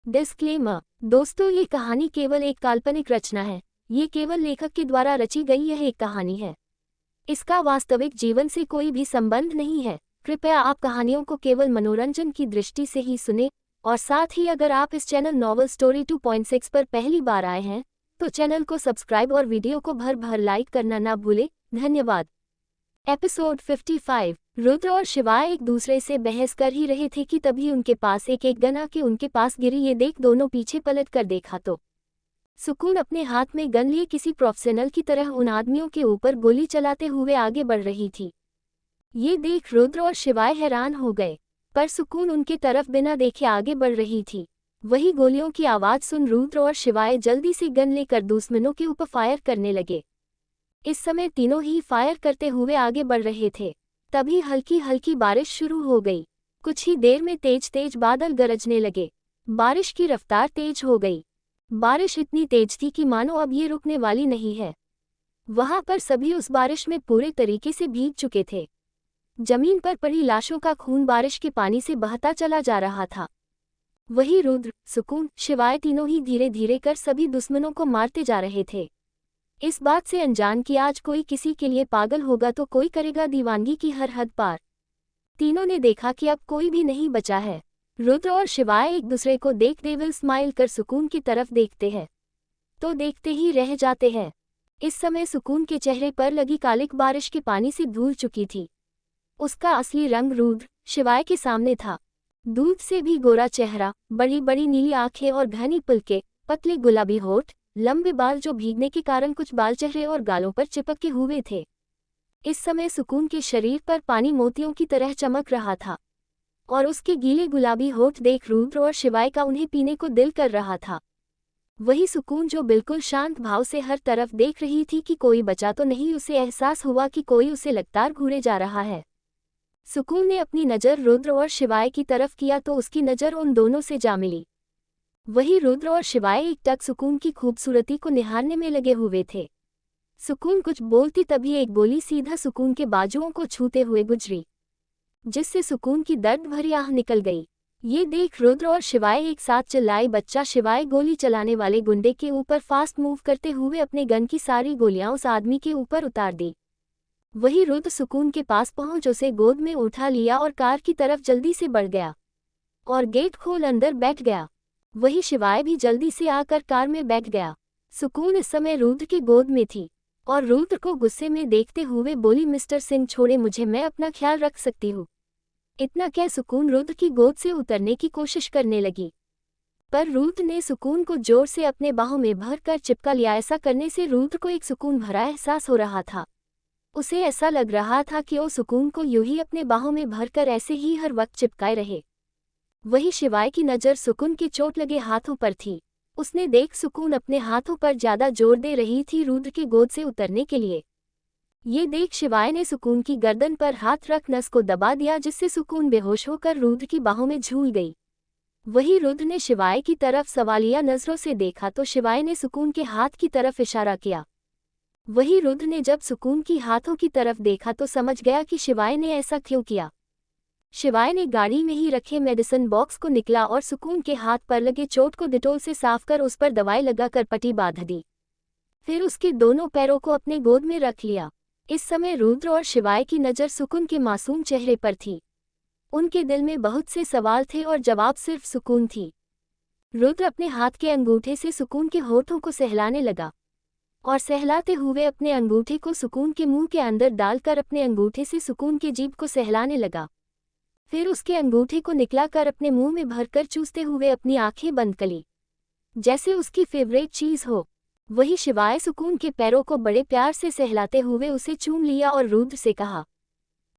Disclaimer. दोस्तों, ये कहानी केवल एक काल्पनिक रचना है। ये केवल लेखक के द्वारा रची गई यह एक कहानी है। इसका वास्तविक जीवन से कोई भी संबंध नहीं है। कृपया आप कहानियों को केवल मनोरंजन की दृष्टि से ही सुने, और साथ ही अगर आप इस चैनल नॉवल स्टोरी 2.6 पर पहली बार आए हैं तो चैनल को सब्सक्राइब और वीडियो को भर भर लाइक करना ना भूलें। धन्यवाद। एपिसोड 55। रुद्र और शिवाय एक दूसरे से बहस कर ही रहे थे कि तभी उनके पास एक गन आके उनके पास गिरी। ये देख दोनों पीछे पलट कर देखा तो सुकून अपने हाथ में गन लिए किसी प्रोफेशनल की तरह उन आदमियों के ऊपर गोली चलाते हुए आगे बढ़ रही थी। ये देख रुद्र और शिवाय हैरान हो गए, पर सुकून उनके तरफ बिना देखे आगे बढ़ रही थी। वही गोलियों की आवाज़ सुन रुद्र और शिवाय जल्दी से गन लेकर दुश्मनों के ऊपर फायर करने लगे। इस समय तीनों ही फायर करते हुए आगे बढ़ रहे थे। तभी हल्की हल्की बारिश शुरू हो गई। कुछ ही देर में तेज तेज बादल गरजने लगे। बारिश की रफ्तार तेज हो गई। बारिश इतनी तेज थी कि मानो अब ये रुकने वाली नहीं है। वहां पर सभी उस बारिश में पूरे तरीके से भीग चुके थे। जमीन पर पड़ी लाशों का खून बारिश के पानी से बहता चला जा रहा था। वही रुद्र, सुकून, शिवाय तीनों ही धीरे धीरे कर सभी दुश्मनों को मारते जा रहे थे। इस बात से अनजान कि आज कोई किसी के लिए पागल होगा तो कोई करेगा दीवानगी की हर हद पार। तीनों ने देखा कि अब कोई भी नहीं बचा है। रुद्र और शिवाय एक दूसरे को देख डेविल स्माइल कर सुकून की तरफ देखते हैं, तो देखते ही रह जाते हैं। इस समय सुकून के चेहरे पर लगी कालिक बारिश के पानी से धुल चुकी थी। उसका असली रंग रुद्र, शिवाय के सामने था। दूध से भी गोरा चेहरा, बड़ी बड़ी नीली आंखें और घनी पलकें, पतले गुलाबी होठ, लंबे बाल जो भीगने के कारण कुछ बाल चेहरे और गालों पर चिपके हुए थे। इस समय सुकून के शरीर पर पानी मोतियों की तरह चमक रहा था, और उसके गीले गुलाबी होठ देख रुद्र और शिवाय का उन्हें पीने को दिल कर रहा था। वही सुकून जो बिल्कुल शांत भाव से हर तरफ देख रही थी कि कोई बचा तो नहीं, उसे एहसास हुआ कि कोई उसे लगातार घूरे जा रहा है। सुकून ने अपनी नज़र रुद्र और शिवाय की तरफ किया तो उसकी नज़र उन दोनों से जा मिली। वही रुद्र और शिवाय एक टक सुकून की खूबसूरती को निहारने में लगे हुए थे। सुकून कुछ बोलती तभी एक गोली सीधा सुकून के बाजुओं को छूते हुए गुजरी, जिससे सुकून की दर्द भरी आह निकल गई। ये देख रुद्र और शिवाय एक साथ चिल्लाए, बच्चा। शिवाय गोली चलाने वाले गुंडे के ऊपर फास्ट मूव करते हुए अपने गन की सारी गोलियां उस आदमी के ऊपर उतार दी। वही रुद्र सुकून के पास पहुंच उसे गोद में उठा लिया और कार की तरफ जल्दी से बढ़ गया और गेट खोल अंदर बैठ गया। वही शिवाय भी जल्दी से आकर कार में बैठ गया। सुकून इस समय रुद्र की गोद में थी और रुद्र को गुस्से में देखते हुए बोली, मिस्टर सिंह छोड़े मुझे, मैं अपना ख्याल रख सकती हूँ। इतना कह सुकून रुद्र की गोद से उतरने की कोशिश करने लगी, पर रुद्र ने सुकून को जोर से अपने बाहों में भर कर चिपका लिया। ऐसा करने से रुद्र को एक सुकून भरा एहसास हो रहा था। उसे ऐसा लग रहा था कि वो सुकून को यूं ही अपने बाहों में भरकर ऐसे ही हर वक्त चिपकाए रहे। वही शिवाय की नज़र सुकून के चोट लगे हाथों पर थी। उसने देख सुकून अपने हाथों पर ज्यादा जोर दे रही थी रुद्र की गोद से उतरने के लिए। ये देख शिवाय ने सुकून की गर्दन पर हाथ रख नस को दबा दिया, जिससे सुकून बेहोश होकर रुद्र की बाहों में झूल गई। वही रुद्र ने शिवाय की तरफ सवालिया नजरों से देखा तो शिवाय ने सुकून के हाथ की तरफ इशारा किया। वही रुद्र ने जब सुकून की हाथों की तरफ देखा तो समझ गया कि शिवाय ने ऐसा क्यों किया। शिवाय ने गाड़ी में ही रखे मेडिसिन बॉक्स को निकला और सुकून के हाथ पर लगे चोट को डिटोल से साफ कर उस पर दवाई लगाकर पट्टी बांध दी। फिर उसके दोनों पैरों को अपने गोद में रख लिया। इस समय रुद्र और शिवाय की नज़र सुकून के मासूम चेहरे पर थी। उनके दिल में बहुत से सवाल थे और जवाब सिर्फ सुकून थी। रुद्र अपने हाथ के अंगूठे से सुकून के होठों को सहलाने लगा और सहलाते हुए अपने अंगूठे को सुकून के मुंह के अंदर डालकर अपने अंगूठे से सुकून के जीभ को सहलाने लगा। फिर उसके अंगूठे को निकलाकर अपने मुंह में भरकर चूसते हुए अपनी आंखें बंद करी, जैसे उसकी फेवरेट चीज हो। वही शिवाय सुकून के पैरों को बड़े प्यार से सहलाते हुए उसे चूम लिया और रुद्र से कहा,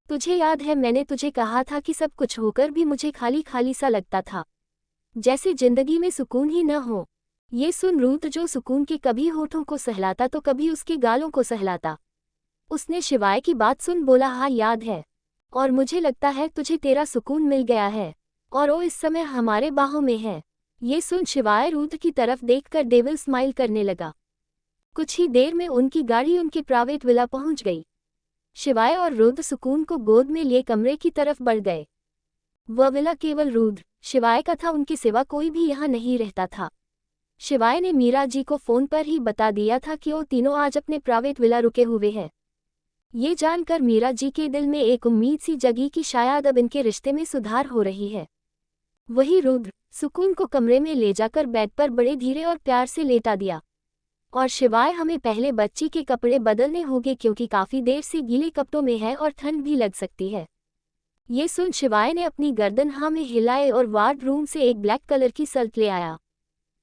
तुझे याद है मैंने तुझे कहा था कि सब कुछ होकर भी मुझे खाली खाली सा लगता था, जैसे जिंदगी में सुकून ही न हो। ये सुन रुद्र, जो सुकून के कभी होठों को सहलाता तो कभी उसके गालों को सहलाता, उसने शिवाय की बात सुन बोला, हाँ याद है, और मुझे लगता है तुझे तेरा सुकून मिल गया है और वो इस समय हमारे बाहों में है। ये सुन शिवाय रुद्र की तरफ देखकर डेविल स्माइल करने लगा। कुछ ही देर में उनकी गाड़ी उनके प्राइवेट विला पहुंच गई। शिवाय और रुद्र सुकून को गोद में लिए कमरे की तरफ बढ़ गए। वह विला केवल रुद्र शिवाय का था, उनके सिवा कोई भी यहाँ नहीं रहता था। शिवाय ने मीरा जी को फोन पर ही बता दिया था कि वो तीनों आज अपने प्राइवेट विला रुके हुए हैं। ये जानकर मीरा जी के दिल में एक उम्मीद सी जगी कि शायद अब इनके रिश्ते में सुधार हो रही है। वही रुद्र सुकून को कमरे में ले जाकर बेड पर बड़े धीरे और प्यार से लेटा दिया। और शिवाय, हमें पहले बच्ची के कपड़े बदलने होंगे क्योंकि काफी देर से गीले कपड़ों में है और ठंड भी लग सकती है। ये सुन शिवाय ने अपनी गर्दन हाँ में हिलाए और वार्ड रूम से एक ब्लैक कलर की सल्ट ले आया।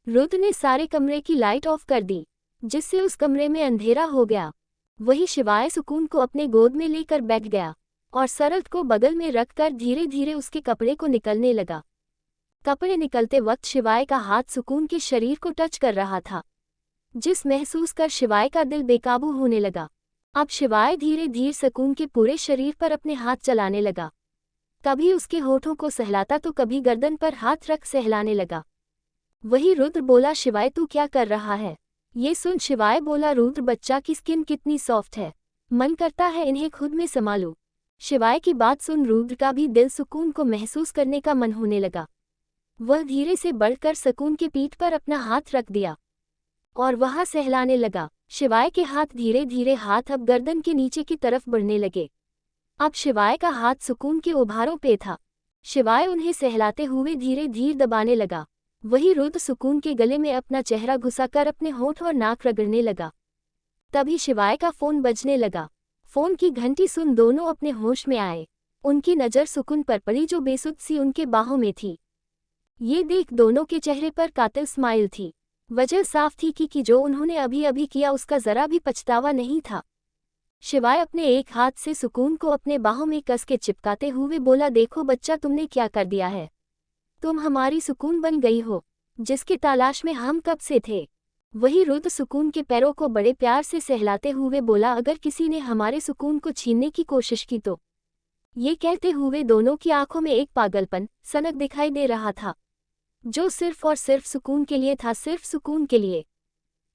रुद्र ने सारे कमरे की लाइट ऑफ कर दी, जिससे उस कमरे में अंधेरा हो गया। वही शिवाय सुकून को अपने गोद में लेकर बैठ गया और सरल्ट को बगल में रखकर धीरे धीरे उसके कपड़े को निकलने लगा। कपड़े निकलते वक्त शिवाय का हाथ सुकून के शरीर को टच कर रहा था, जिस महसूस कर शिवाय का दिल बेकाबू होने लगा। अब शिवाय धीरे धीरे सुकून के पूरे शरीर पर अपने हाथ चलाने लगा, कभी उसके होठों को सहलाता तो कभी गर्दन पर हाथ रख सहलाने लगा। वही रुद्र बोला, शिवाय तू क्या कर रहा है? ये सुन शिवाय बोला, रुद्र बच्चा की स्किन कितनी सॉफ्ट है, मन करता है इन्हें खुद में संभालूं। शिवाय की बात सुन रुद्र का भी दिल सुकून को महसूस करने का मन होने लगा। वह धीरे से बढ़कर सुकून के पीठ पर अपना हाथ रख दिया और वहां सहलाने लगा। शिवाय के हाथ धीरे धीरे हाथ अब गर्दन के नीचे की तरफ बढ़ने लगे। अब शिवाय का हाथ सुकून के उभारों पे था। शिवाय उन्हें सहलाते हुए धीरे धीरे दबाने लगा। वही रुद्र सुकून के गले में अपना चेहरा घुसाकर अपने होंठ और नाक रगड़ने लगा। तभी शिवाय का फोन बजने लगा। फोन की घंटी सुन दोनों अपने होश में आए। उनकी नज़र सुकून पर पड़ी जो बेसुध सी उनके बाहों में थी। ये देख दोनों के चेहरे पर कातिल स्माइल थी। वजह साफ थी कि जो उन्होंने अभी अभी किया उसका जरा भी पछतावा नहीं था। शिवाय अपने एक हाथ से सुकून को अपने बाहों में कस के चिपकाते हुए बोला, देखो बच्चा तुमने क्या कर दिया है, तुम हमारी सुकून बन गई हो, जिसकी तलाश में हम कब से थे। वही रुद्र सुकून के पैरों को बड़े प्यार से सहलाते हुए बोला, अगर किसी ने हमारे सुकून को छीनने की कोशिश की तो। ये कहते हुए दोनों की आंखों में एक पागलपन सनक दिखाई दे रहा था, जो सिर्फ और सिर्फ सुकून के लिए था, सिर्फ सुकून के लिए।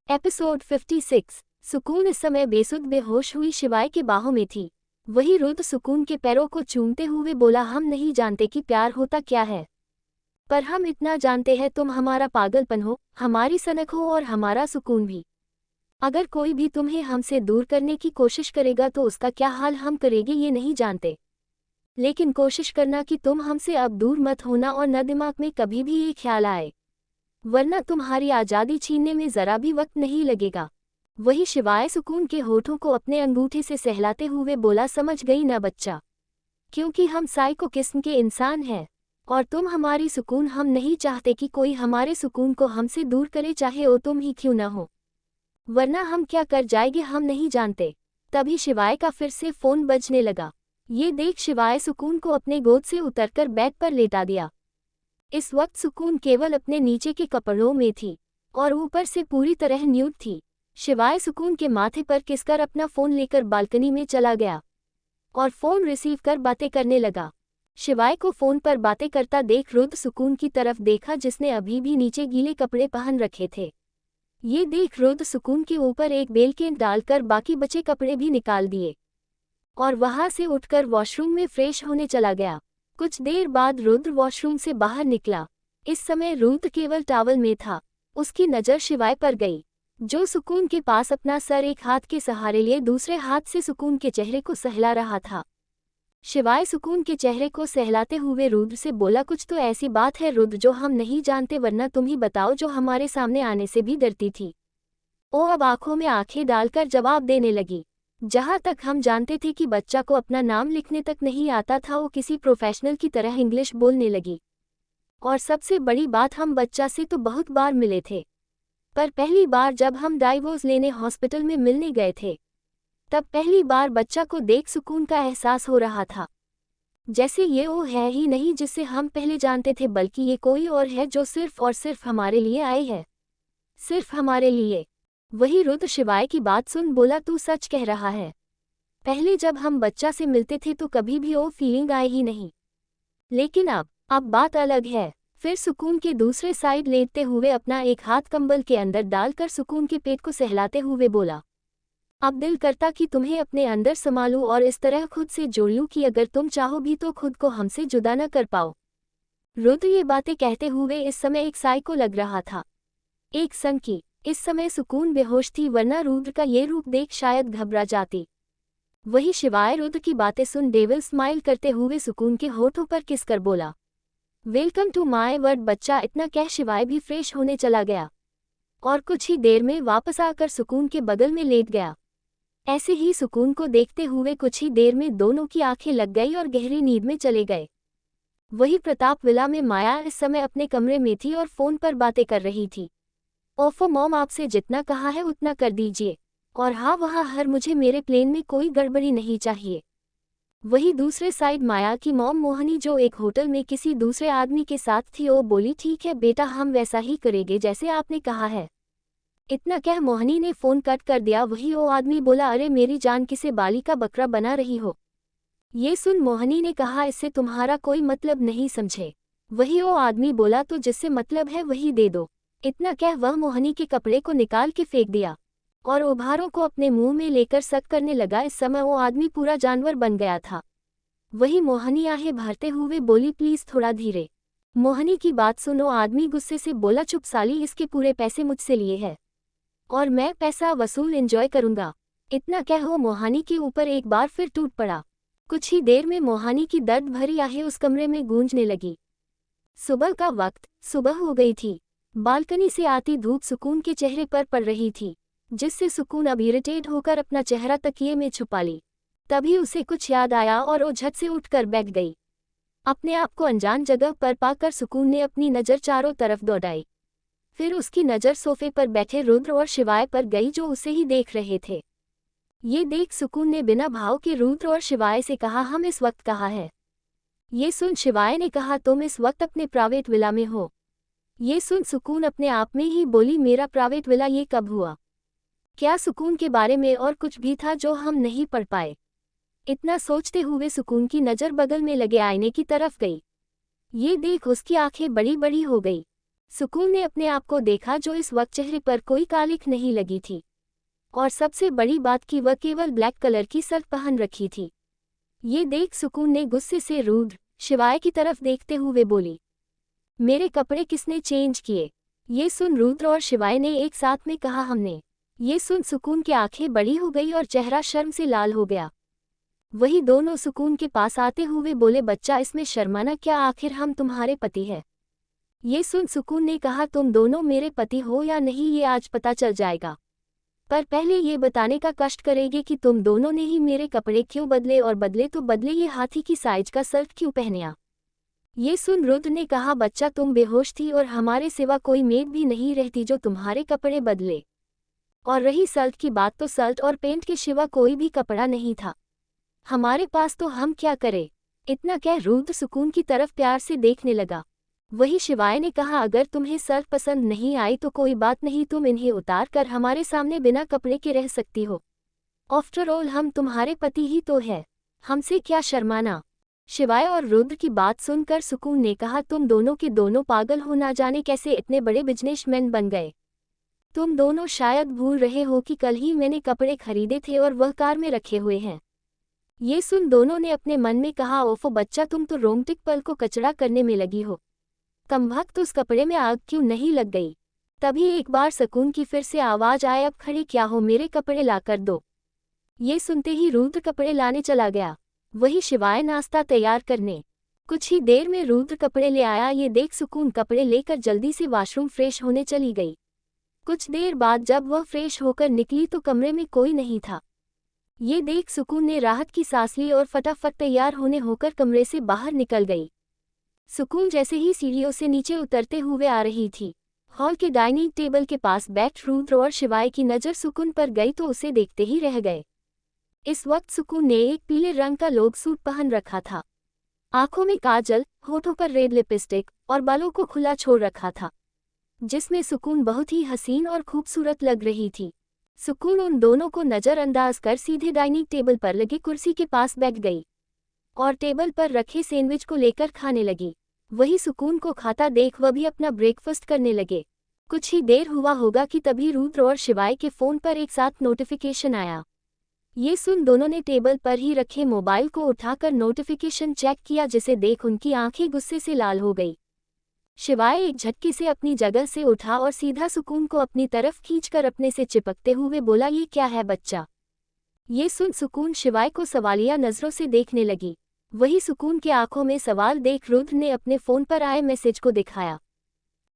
एपिसोड 56। सुकून इस समय बेसुध बेहोश हुई शिवाय के बाहों में थी। वही रुद्र सुकून के पैरों को चूमते हुए बोला, हम नहीं जानते कि प्यार होता क्या है, पर हम इतना जानते हैं तुम हमारा पागलपन हो, हमारी सनक हो और हमारा सुकून भी। अगर कोई भी तुम्हें हमसे दूर करने की कोशिश करेगा तो उसका क्या हाल हम करेंगे ये नहीं जानते, लेकिन कोशिश करना कि तुम हमसे अब दूर मत होना और न दिमाग में कभी भी ये ख्याल आए, वरना तुम्हारी आज़ादी छीनने में ज़रा भी वक्त नहीं लगेगा। वही शिवाय सुकून के होठों को अपने अंगूठे से सहलाते हुए बोला, समझ गई ना बच्चा, क्योंकि हम साइको किस्म के इंसान हैं और तुम हमारी सुकून। हम नहीं चाहते कि कोई हमारे सुकून को हमसे दूर करे, चाहे वो तुम ही क्यों न हो, वरना हम क्या कर जाएंगे हम नहीं जानते। तभी शिवाय का फिर से फोन बजने लगा। ये देख शिवाय सुकून को अपने गोद से उतरकर बेड पर लेटा दिया। इस वक्त सुकून केवल अपने नीचे के कपड़ों में थी और ऊपर से पूरी तरह न्यूड थी। शिवाय सुकून के माथे पर किसकर अपना फोन लेकर बालकनी में चला गया और फोन रिसीव कर बातें करने लगा। शिवाय को फोन पर बातें करता देख रुद्र सुकून की तरफ देखा, जिसने अभी भी नीचे गीले कपड़े पहन रखे थे। ये देख रुद्र सुकून के ऊपर एक बेलकेंट डालकर बाकी बचे कपड़े भी निकाल दिए और वहां से उठकर वॉशरूम में फ्रेश होने चला गया। कुछ देर बाद रुद्र वॉशरूम से बाहर निकला। इस समय रुद्र केवल टॉवल में था। उसकी नज़र शिवाय पर गई, जो सुकून के पास अपना सर एक हाथ के सहारे लिए दूसरे हाथ से सुकून के चेहरे को सहला रहा था। शिवाय सुकून के चेहरे को सहलाते हुए रुद्र से बोला, कुछ तो ऐसी बात है रुद्र जो हम नहीं जानते, वरना तुम ही बताओ जो हमारे सामने आने से भी डरती थी। वो अब आंखों में आंखें डालकर जवाब देने लगी, जहां तक हम जानते थे कि बच्चा को अपना नाम लिखने तक नहीं आता था, वो किसी प्रोफेशनल की तरह इंग्लिश बोलने लगी। और सबसे बड़ी बात, हम बच्चा से तो बहुत बार मिले थे, पर पहली बार जब हम डाइवोर्स लेने हॉस्पिटल में मिलने गए थे, तब पहली बार बच्चा को देख सुकून का एहसास हो रहा था, जैसे ये वो है ही नहीं जिसे हम पहले जानते थे, बल्कि ये कोई और है जो सिर्फ और सिर्फ हमारे लिए आई है, सिर्फ हमारे लिए। वही रुद्र शिवाय की बात सुन बोला, तू सच कह रहा है, पहले जब हम बच्चा से मिलते थे तो कभी भी वो फीलिंग आई ही नहीं, लेकिन अब बात अलग है। फिर सुकून के दूसरे साइड लेटते हुए अपना एक हाथ कंबल के अंदर डालकर सुकून के पेट को सहलाते हुए बोला, अब दिल करता कि तुम्हें अपने अंदर संभालूं और इस तरह खुद से जोड़ लूं कि अगर तुम चाहो भी तो खुद को हमसे जुदा न कर पाओ। रुद्र ये बातें कहते हुए इस समय एक साइको लग रहा था। एक संग की इस समय सुकून बेहोश थी, वरना रुद्र का ये रूप देख शायद घबरा जाती। वही शिवाय रुद्र की बातें सुन डेविल स्माइल करते हुए सुकून के होठों पर किस कर बोला, वेलकम टू माय वर्ल्ड बच्चा। इतना कह शिवाय भी फ्रेश होने चला गया और कुछ ही देर में वापस आकर सुकून के बगल में लेट गया। ऐसे ही सुकून को देखते हुए कुछ ही देर में दोनों की आंखें लग गई और गहरी नींद में चले गए। वही प्रताप विला में माया इस समय अपने कमरे में थी और फोन पर बातें कर रही थी। ओफो मॉम, आपसे जितना कहा है उतना कर दीजिए, और हाँ वहाँ हर मुझे मेरे प्लेन में कोई गड़बड़ी नहीं चाहिए। वही दूसरे साइड माया की मॉम मोहनी, जो एक होटल में किसी दूसरे आदमी के साथ थी, वो बोली ठीक है बेटा, हम वैसा ही करेंगे जैसे आपने कहा है। इतना कह मोहनी ने फोन कट कर दिया। वही वो आदमी बोला, अरे मेरी जान, किसे बाली का बकरा बना रही हो। ये सुन मोहनी ने कहा, इससे तुम्हारा कोई मतलब नहीं समझे। वही वो आदमी बोला, तो जिससे मतलब है वही दे दो। इतना कह वह मोहनी के कपड़े को निकाल के फेंक दिया और उभारों को अपने मुंह में लेकर सक करने लगा। इस समय वो आदमी पूरा जानवर बन गया था। वही मोहनी आहें भरते हुए बोली, प्लीज थोड़ा धीरे। मोहनी की बात सुनो। आदमी गुस्से से बोला, चुप साली, इसके पूरे पैसे मुझसे लिए हैं और मैं पैसा वसूल एंजॉय करूंगा। इतना कह वो मोहानी के ऊपर एक बार फिर टूट पड़ा। कुछ ही देर में मोहानी की दर्द भरी आहें उस कमरे में गूंजने लगी। सुबह का वक्त, सुबह हो गई थी। बालकनी से आती धूप सुकून के चेहरे पर पड़ रही थी, जिससे सुकून अब इरिटेट होकर अपना चेहरा तकिए में छुपा ली। तभी उसे कुछ याद आया और वो झट से उठकर बैठ गई। अपने आप को अनजान जगह पर पाकर सुकून ने अपनी नज़र चारों तरफ दौड़ाई। फिर उसकी नज़र सोफे पर बैठे रुद्र और शिवाय पर गई, जो उसे ही देख रहे थे। ये देख सुकून ने बिना भाव के रुद्र और शिवाय से कहा, हम इस वक्त कहाँ है। ये सुन शिवाय ने कहा, तुम इस वक्त अपने प्राइवेट विला में हो। ये सुन सुकून अपने आप में ही बोली, मेरा प्राइवेट विला ये कब हुआ। क्या सुकून के बारे में और कुछ भी था जो हम नहीं पढ़ पाए। इतना सोचते हुए सुकून की नज़र बगल में लगे आईने की तरफ गई। ये देख उसकी आंखें बड़ी बड़ी हो गई। सुकून ने अपने आप को देखा, जो इस वक्त चेहरे पर कोई कालिख नहीं लगी थी और सबसे बड़ी बात कि वह केवल ब्लैक कलर की शर्ट पहन रखी थी। ये देख सुकून ने गुस्से से रुद्र शिवाय की तरफ देखते हुए बोली, मेरे कपड़े किसने चेंज किए। ये सुन रुद्र और शिवाय ने एक साथ में कहा, हमने। ये सुन सुकून की आंखें बड़ी हो गई और चेहरा शर्म से लाल हो गया। वही दोनों सुकून के पास आते हुए बोले, बच्चा इसमें शर्माना क्या, आखिर हम तुम्हारे पति हैं। ये सुन सुकून ने कहा, तुम दोनों मेरे पति हो या नहीं ये आज पता चल जाएगा, पर पहले ये बताने का कष्ट करेंगे कि तुम दोनों ने ही मेरे कपड़े क्यों बदले, और बदले तो बदले ये हाथी की साइज का शर्ट क्यों पहना। ये सुन रुद्र ने कहा, बच्चा तुम बेहोश थी और हमारे सिवा कोई मेड भी नहीं रहती जो तुम्हारे कपड़े बदले, और रही शर्ट की बात, तो शर्ट और पेंट के सिवा कोई भी कपड़ा नहीं था हमारे पास, तो हम क्या करें। इतना कह रुद्र सुकून की तरफ प्यार से देखने लगा। वही शिवाय ने कहा, अगर तुम्हें शर्ट पसंद नहीं आई तो कोई बात नहीं, तुम इन्हें उतार कर हमारे सामने बिना कपड़े के रह सकती हो। आफ्टर ऑल हम तुम्हारे पति ही तो है, हमसे क्या शर्माना। शिवाय और रुद्र की बात सुनकर सुकून ने कहा, तुम दोनों के दोनों पागल हो, ना जाने कैसे इतने बड़े बिजनेसमैन बन गए। तुम दोनों शायद भूल रहे हो कि कल ही मैंने कपड़े खरीदे थे और वह कार में रखे हुए हैं। ये सुन दोनों ने अपने मन में कहा, ओफो बच्चा, तुम तो रोमांटिक पल को कचरा करने में लगी हो। कमबख्त, उस कपड़े में आग क्यों नहीं लग गई। तभी एक बार सुकून की फिर से आवाज आए, अब खड़े क्या हो, मेरे कपड़े ला कर दो। ये सुनते ही रुद्र कपड़े लाने चला गया। वही शिवाय नाश्ता तैयार करने। कुछ ही देर में रुद्र कपड़े ले आया। ये देख सुकून कपड़े लेकर जल्दी से वॉशरूम फ्रेश होने चली गई। कुछ देर बाद जब वह फ्रेश होकर निकली तो कमरे में कोई नहीं था। ये देख सुकून ने राहत की सांस ली और फटाफट तैयार होने होकर कमरे से बाहर निकल गई। सुकून जैसे ही सीढ़ियों से नीचे उतरते हुए आ रही थी, हॉल के डाइनिंग टेबल के पास बैठ रुद्र और शिवाय की नज़र सुकून पर गई तो उसे देखते ही रह गए। इस वक्त सुकून ने एक पीले रंग का लोग सूट पहन रखा था। आंखों में काजल, होठों पर रेड लिपस्टिक और बालों को खुला छोड़ रखा था, जिसमें सुकून बहुत ही हसीन और खूबसूरत लग रही थी। सुकून उन दोनों को नज़रअंदाज कर सीधे डाइनिंग टेबल पर लगी कुर्सी के पास बैठ गई और टेबल पर रखे सैंडविच को लेकर खाने लगी। वही सुकून को खाता देख वह भी अपना ब्रेकफास्ट करने लगे। कुछ ही देर हुआ होगा कि तभी रुद्र और शिवाय के फ़ोन पर एक साथ नोटिफिकेशन आया। ये सुन दोनों ने टेबल पर ही रखे मोबाइल को उठाकर नोटिफिकेशन चेक किया, जिसे देख उनकी आंखें गुस्से से लाल हो गई। शिवाय एक झटके से अपनी जगह से उठा और सीधा सुकून को अपनी तरफ खींचकर अपने से चिपकते हुए बोला, ये क्या है बच्चा। ये सुन सुकून शिवाय को सवालिया नजरों से देखने लगी। वही सुकून की आंखों में सवाल देख रुद्र ने अपने फोन पर आए मैसेज को दिखाया,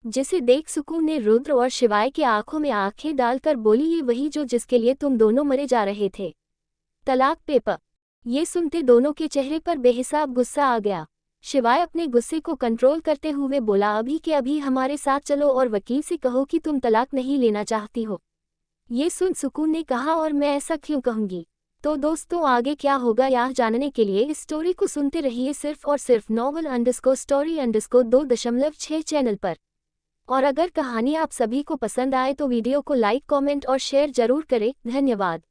जिसे देख सुकून ने रुद्र और शिवाय की आंखों में आंखें डालकर बोली, ये वही जो जिसके लिए तुम दोनों मरे जा रहे थे, तलाक पेपर। ये सुनते दोनों के चेहरे पर बेहिसाब गुस्सा आ गया। शिवाय अपने गुस्से को कंट्रोल करते हुए बोला, अभी के अभी हमारे साथ चलो और वकील से कहो कि तुम तलाक नहीं लेना चाहती हो। ये सुन सुकून ने कहा, और मैं ऐसा क्यों कहूँगी। तो दोस्तों आगे क्या होगा यह जानने के लिए इस स्टोरी को सुनते रहिए सिर्फ और सिर्फ novel_story_2.6 चैनल पर। और अगर कहानी आप सभी को पसंद आए तो वीडियो को लाइक, कमेंट और शेयर जरूर करें। धन्यवाद।